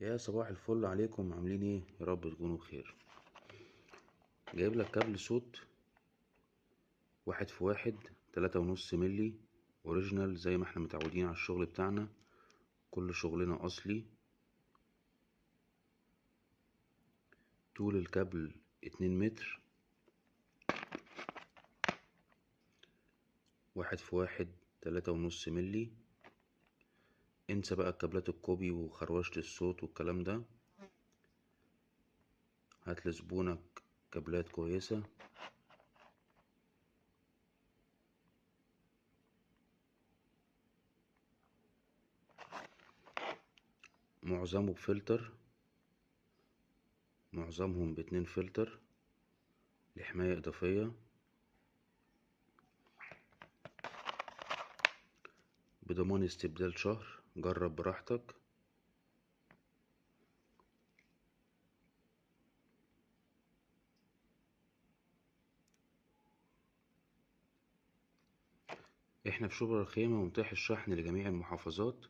يا صباح الفل عليكم، عاملين ايه؟ يا رب تكونوا بخير. جايب لك كابل صوت 1 في 1 3.5 ملي اوريجينال زي ما احنا متعودين على الشغل بتاعنا. كل شغلنا اصلي. طول الكابل 2 متر. 1 في 1 3.5 ملي. انسى بقى الكابلات الكوبي وخروشة الصوت والكلام ده. هات لزبونك كابلات كويسة. معظمه بفلتر، معظمهم ب2 فلتر لحماية إضافية، بضمان استبدال شهر. جرب براحتك. احنا في شبرا الخيمة ومتاح الشحن لجميع المحافظات.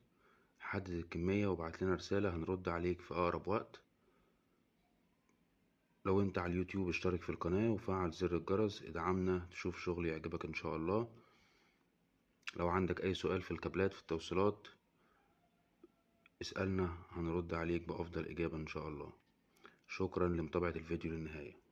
حدد الكمية وابعت لنا رسالة، هنرد عليك في أقرب وقت. لو انت على اليوتيوب اشترك في القناة وفعل زر الجرس، ادعمنا تشوف شغل يعجبك ان شاء الله. لو عندك اي سؤال في الكابلات في التوصيلات اسألنا، هنرد عليك بأفضل إجابة ان شاء الله. شكرا لمتابعة الفيديو للنهاية.